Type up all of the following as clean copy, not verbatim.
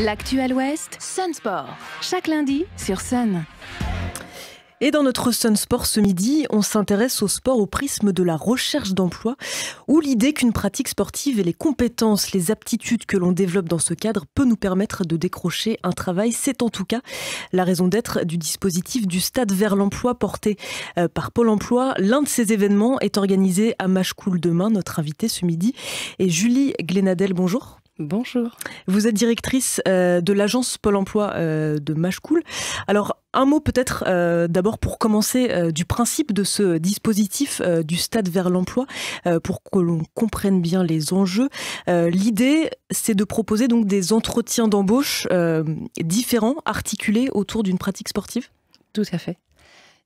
L'actuel Ouest, Sun Sport. Chaque lundi sur Sun. Et dans notre Sun Sport ce midi, on s'intéresse au sport au prisme de la recherche d'emploi, où l'idée qu'une pratique sportive et les compétences, les aptitudes que l'on développe dans ce cadre peut nous permettre de décrocher un travail. C'est en tout cas la raison d'être du dispositif du Stade vers l'emploi porté par Pôle emploi. L'un de ces événements est organisé à Machecoul demain. Notre invitée ce midi est Julie Glénadel. Bonjour. Bonjour. Vous êtes directrice de l'agence Pôle emploi de Machecoul. Alors, un mot peut-être d'abord pour commencer du principe de ce dispositif du Stade vers l'emploi, pour que l'on comprenne bien les enjeux. L'idée, c'est de proposer donc des entretiens d'embauche différents, articulés autour d'une pratique sportive. Tout à fait.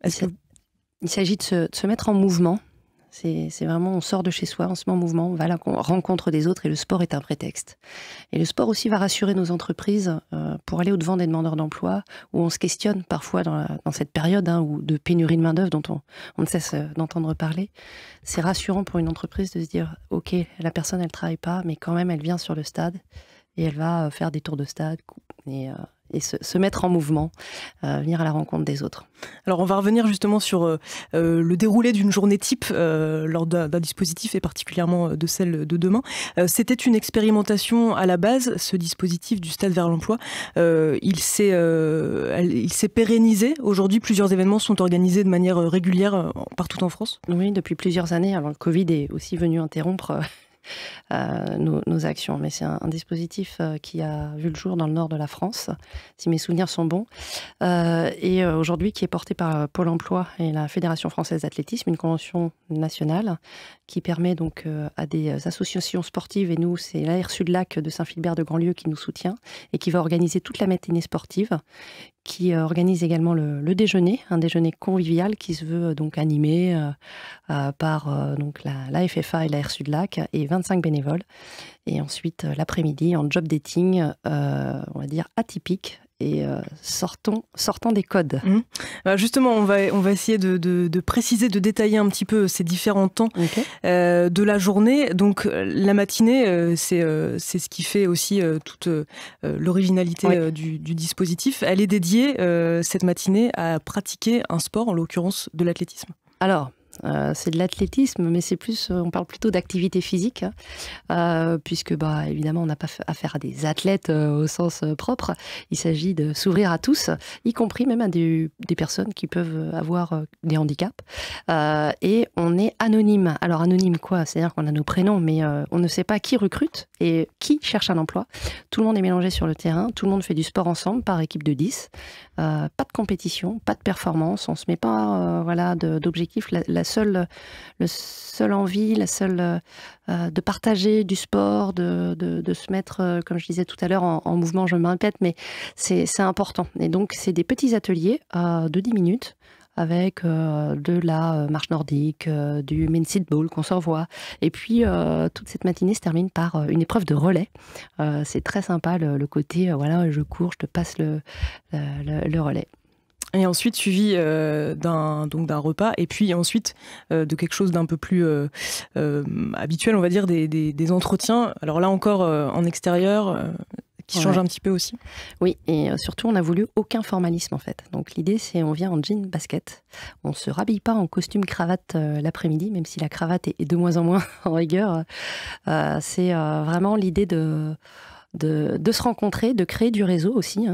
Il s'agit de se mettre en mouvement. C'est vraiment, on sort de chez soi, on se met en mouvement, on va à la rencontre des autres et le sport est un prétexte. Et le sport aussi va rassurer nos entreprises pour aller au-devant des demandeurs d'emploi, où on se questionne parfois dans cette période où de pénurie de main-d'œuvre dont on ne cesse d'entendre parler. C'est rassurant pour une entreprise de se dire, ok, la personne elle travaille pas, mais quand même elle vient sur le stade et elle va faire des tours de stade et se mettre en mouvement, venir à la rencontre des autres. Alors on va revenir justement sur le déroulé d'une journée type lors d'un dispositif et particulièrement de celle de demain. C'était une expérimentation à la base, ce dispositif du Stade vers l'emploi. Il s'est pérennisé. Aujourd'hui, plusieurs événements sont organisés de manière régulière partout en France. Oui, depuis plusieurs années. Alors le Covid est aussi venu interrompre nos actions. Mais c'est un dispositif qui a vu le jour dans le nord de la France, si mes souvenirs sont bons, et aujourd'hui qui est porté par Pôle emploi et la Fédération française d'athlétisme, une convention nationale qui permet donc à des associations sportives, et nous c'est l'AR Sud-Lac de Saint-Philbert de Grandlieu qui nous soutient et qui va organiser toute la matinée sportive, qui organise également le déjeuner, un déjeuner convivial qui se veut donc animé par donc la FFA et l'AR Sud-Lac et 25 bénévoles. Et ensuite, l'après-midi, en job dating, on va dire atypique, et sortant des codes. Justement, on va essayer de préciser, de détailler un petit peu ces différents temps de la journée. Donc la matinée, c'est ce qui fait aussi toute l'originalité du dispositif. Elle est dédiée, cette matinée, à pratiquer un sport, en l'occurrence de l'athlétisme. Alors, c'est de l'athlétisme, mais c'est plus, on parle plutôt d'activité physique, puisque évidemment on n'a pas affaire à des athlètes au sens propre. Il s'agit de s'ouvrir à tous, y compris même à des personnes qui peuvent avoir des handicaps. Et on est anonyme. Alors anonyme quoi? C'est-à-dire qu'on a nos prénoms, mais on ne sait pas qui recrute et qui cherche un emploi. Tout le monde est mélangé sur le terrain, tout le monde fait du sport ensemble par équipe de 10. Pas de compétition, pas de performance, on ne se met pas d'objectif. La seule envie, de partager du sport, de se mettre, comme je disais tout à l'heure, en mouvement, je me répète, mais c'est important. Et donc, c'est des petits ateliers de 10 minutes avec de la marche nordique, du main seat ball qu'on s'envoie. Et puis, toute cette matinée se termine par une épreuve de relais. C'est très sympa, le côté, je cours, je te passe le relais. Et ensuite, suivi d'un repas, et puis ensuite de quelque chose d'un peu plus habituel, on va dire, des entretiens. Alors là encore, en extérieur, qui change un petit peu aussi. Oui, et surtout, on n'a voulu aucun formalisme, en fait. Donc l'idée, c'est on vient en jean basket. On ne se rhabille pas en costume cravate l'après-midi, même si la cravate est de moins en moins en rigueur. C'est vraiment l'idée de se rencontrer, de créer du réseau aussi.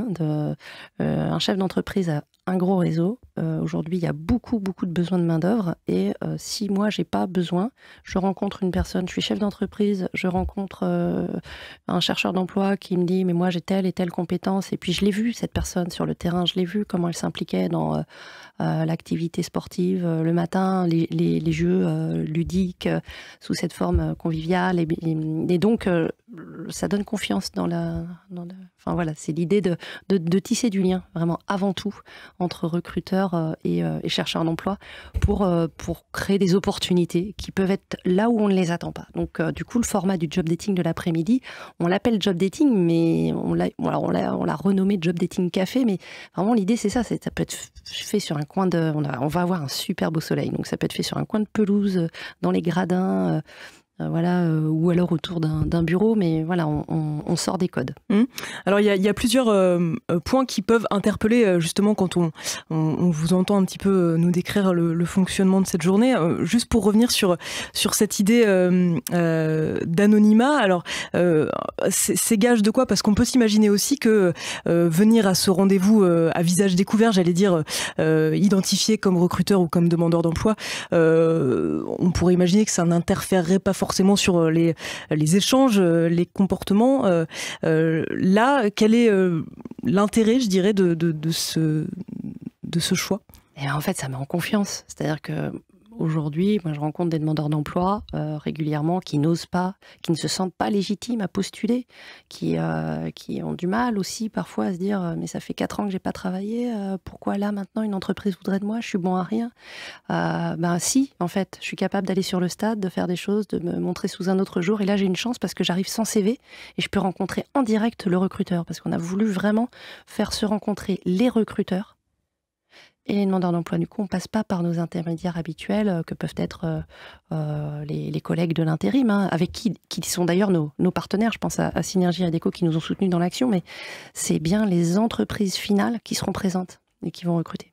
Un chef d'entreprise a un gros réseau. Aujourd'hui, il y a beaucoup de besoins de main-d'œuvre. Et si moi, j'ai pas besoin, je rencontre une personne, je suis chef d'entreprise, je rencontre un chercheur d'emploi qui me dit « mais moi, j'ai telle et telle compétence ». Et puis, je l'ai vu, cette personne, sur le terrain. Je l'ai vu, comment elle s'impliquait dans l'activité sportive le matin, les jeux ludiques sous cette forme conviviale. Et donc, ça donne confiance dans Enfin voilà, c'est l'idée de tisser du lien, vraiment avant tout, entre recruteurs et chercheurs d'emploi pour créer des opportunités qui peuvent être là où on ne les attend pas. Donc du coup, le format du job dating de l'après-midi, on l'appelle job dating, mais on l'a renommé job dating café, mais vraiment l'idée c'est ça, ça peut être fait sur un coin on va avoir un super beau soleil, donc ça peut être fait sur un coin de pelouse, dans les gradins, ou alors autour d'un bureau, mais voilà, on sort des codes. Alors il y a plusieurs points qui peuvent interpeller justement quand on vous entend un petit peu nous décrire le fonctionnement de cette journée. Juste pour revenir sur cette idée d'anonymat, alors c'est gage de quoi? Parce qu'on peut s'imaginer aussi que venir à ce rendez-vous à visage découvert, j'allais dire identifié comme recruteur ou comme demandeur d'emploi, on pourrait imaginer que ça n'interférerait pas forcément sur les échanges, les comportements. Là, quel est l'intérêt, je dirais, de ce choix? Et en fait, ça met en confiance. C'est-à-dire que aujourd'hui, moi, je rencontre des demandeurs d'emploi régulièrement qui n'osent pas, qui ne se sentent pas légitimes à postuler, qui ont du mal aussi parfois à se dire mais ça fait 4 ans que j'ai pas travaillé, pourquoi là maintenant une entreprise voudrait de moi, je suis bon à rien. Si, en fait, je suis capable d'aller sur le stade, de faire des choses, de me montrer sous un autre jour. Et là, j'ai une chance parce que j'arrive sans CV et je peux rencontrer en direct le recruteur, parce qu'on a voulu vraiment faire se rencontrer les recruteurs et les demandeurs d'emploi. Du coup, on ne passe pas par nos intermédiaires habituels que peuvent être les collègues de l'intérim, avec qui sont d'ailleurs nos partenaires. Je pense à Synergie et à Déco qui nous ont soutenus dans l'action, mais c'est bien les entreprises finales qui seront présentes et qui vont recruter.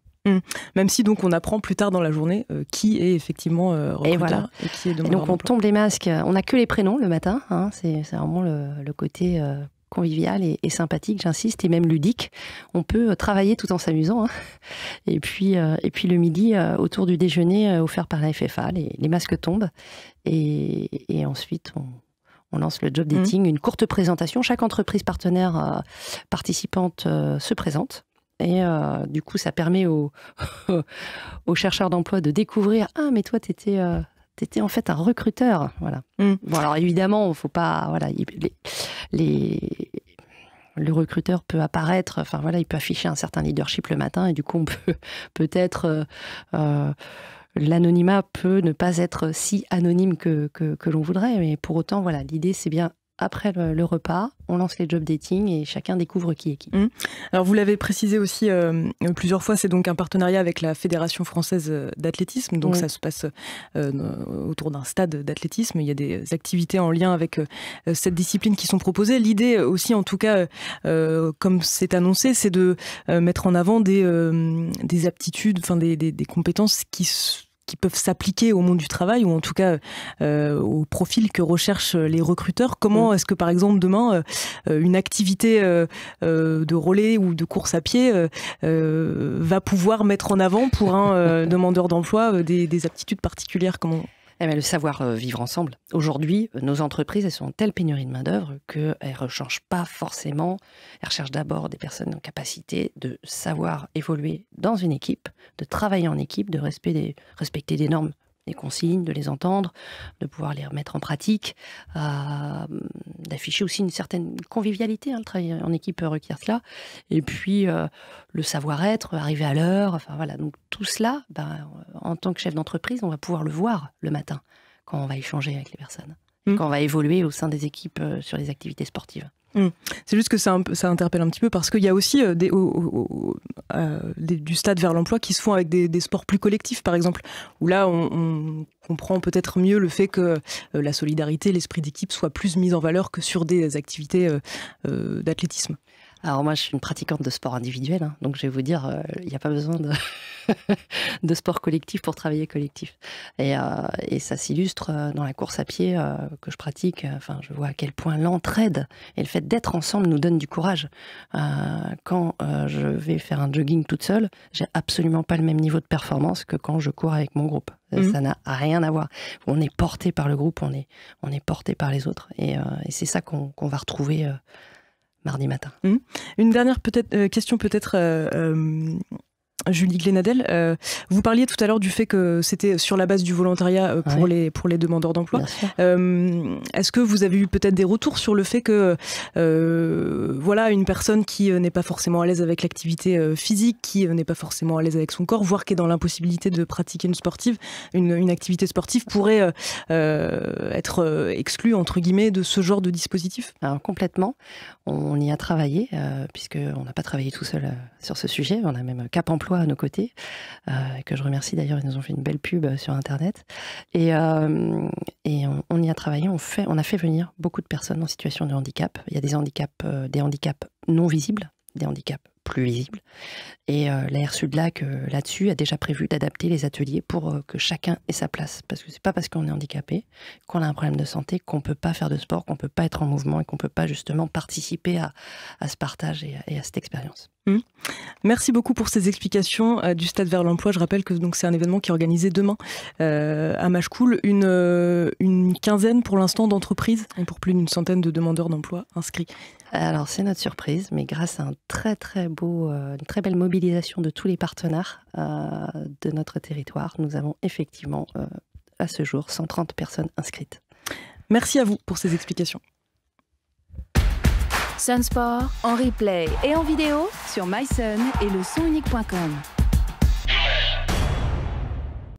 Même si donc on apprend plus tard dans la journée qui est effectivement recruteur et, voilà. Et qui est demandeur d'emploi. Donc on tombe les masques, on n'a que les prénoms le matin, c'est vraiment le côté convivial et sympathique, j'insiste, et même ludique. On peut travailler tout en s'amusant. Et puis le midi, autour du déjeuner offert par la FFA, les masques tombent. Et ensuite, on lance le job dating, une courte présentation. Chaque entreprise partenaire participante se présente. Et du coup, ça permet aux chercheurs d'emploi de découvrir « Ah, mais toi, t'étais en fait un recruteur. » Voilà. Bon, alors évidemment, il ne faut pas... Voilà, le recruteur peut apparaître, enfin voilà, il peut afficher un certain leadership le matin et du coup, on peut peut-être... l'anonymat peut ne pas être si anonyme que l'on voudrait, mais pour autant, voilà, l'idée, c'est bien... Après le repas, on lance les job dating et chacun découvre qui est qui. Alors vous l'avez précisé aussi plusieurs fois, c'est donc un partenariat avec la Fédération française d'athlétisme. Donc ça se passe autour d'un stade d'athlétisme. Il y a des activités en lien avec cette discipline qui sont proposées. L'idée aussi, en tout cas, comme c'est annoncé, c'est de mettre en avant des aptitudes, enfin des compétences qui peuvent s'appliquer au monde du travail ou en tout cas au profil que recherchent les recruteurs. Comment est-ce que par exemple demain une activité de relais ou de course à pied va pouvoir mettre en avant pour un demandeur d'emploi des aptitudes particulières? Le savoir vivre ensemble. Aujourd'hui, nos entreprises, elles sont en telle pénurie de main-d'œuvre qu'elles ne recherchent pas forcément. Elles recherchent d'abord des personnes en capacité de savoir évoluer dans une équipe, de travailler en équipe, de respecter des normes, des consignes, de les entendre, de pouvoir les remettre en pratique, d'afficher aussi une certaine convivialité. Le travail en équipe requiert cela. Et puis, le savoir-être, arriver à l'heure. Enfin, voilà. Donc, tout cela, en tant que chef d'entreprise, on va pouvoir le voir le matin quand on va échanger avec les personnes, quand on va évoluer au sein des équipes sur les activités sportives. C'est juste que ça interpelle un petit peu parce qu'il y a aussi du stade vers l'emploi qui se font avec des sports plus collectifs, par exemple, où là on comprend peut-être mieux le fait que la solidarité, l'esprit d'équipe soit plus mis en valeur que sur des activités d'athlétisme. Alors moi, je suis une pratiquante de sport individuel, donc je vais vous dire, il n'y a pas besoin de sport collectif pour travailler collectif. Et ça s'illustre dans la course à pied que je pratique. Enfin, je vois à quel point l'entraide et le fait d'être ensemble nous donne du courage. Quand je vais faire un jogging toute seule, j'ai absolument pas le même niveau de performance que quand je cours avec mon groupe. Ça n'a rien à voir. On est porté par le groupe, on est porté par les autres. Et c'est ça qu'on va retrouver mardi matin. Une dernière question peut-être, Julie Glénadel. Vous parliez tout à l'heure du fait que c'était sur la base du volontariat pour les demandeurs d'emploi. Est-ce que vous avez eu peut-être des retours sur le fait que une personne qui n'est pas forcément à l'aise avec l'activité physique, qui n'est pas forcément à l'aise avec son corps, voire qui est dans l'impossibilité de pratiquer une activité sportive, pourrait être exclue entre guillemets de ce genre de dispositif? Alors, complètement. On y a travaillé puisqu'on n'a pas travaillé tout seul sur ce sujet. On a même Cap Emploi d'emploi à nos côtés, que je remercie d'ailleurs, ils nous ont fait une belle pub sur Internet. Et on y a travaillé, on a fait venir beaucoup de personnes en situation de handicap. Il y a des handicaps non visibles, des handicaps plus visibles. Et l'AR Sud-Lac, là-dessus, a déjà prévu d'adapter les ateliers pour que chacun ait sa place. Parce que c'est pas parce qu'on est handicapé, qu'on a un problème de santé, qu'on peut pas faire de sport, qu'on peut pas être en mouvement et qu'on peut pas justement participer à ce partage et à cette expérience. Merci beaucoup pour ces explications du Stade vers l'emploi. Je rappelle que c'est un événement qui est organisé demain à Machecoul. Une quinzaine pour l'instant d'entreprises et pour plus d'une centaine de demandeurs d'emploi inscrits. Alors c'est notre surprise, mais grâce à une très belle mobilisation de tous les partenaires de notre territoire, nous avons effectivement à ce jour 130 personnes inscrites. Merci à vous pour ces explications. Sun Sport en replay et en vidéo sur mysun et lesonunique.com.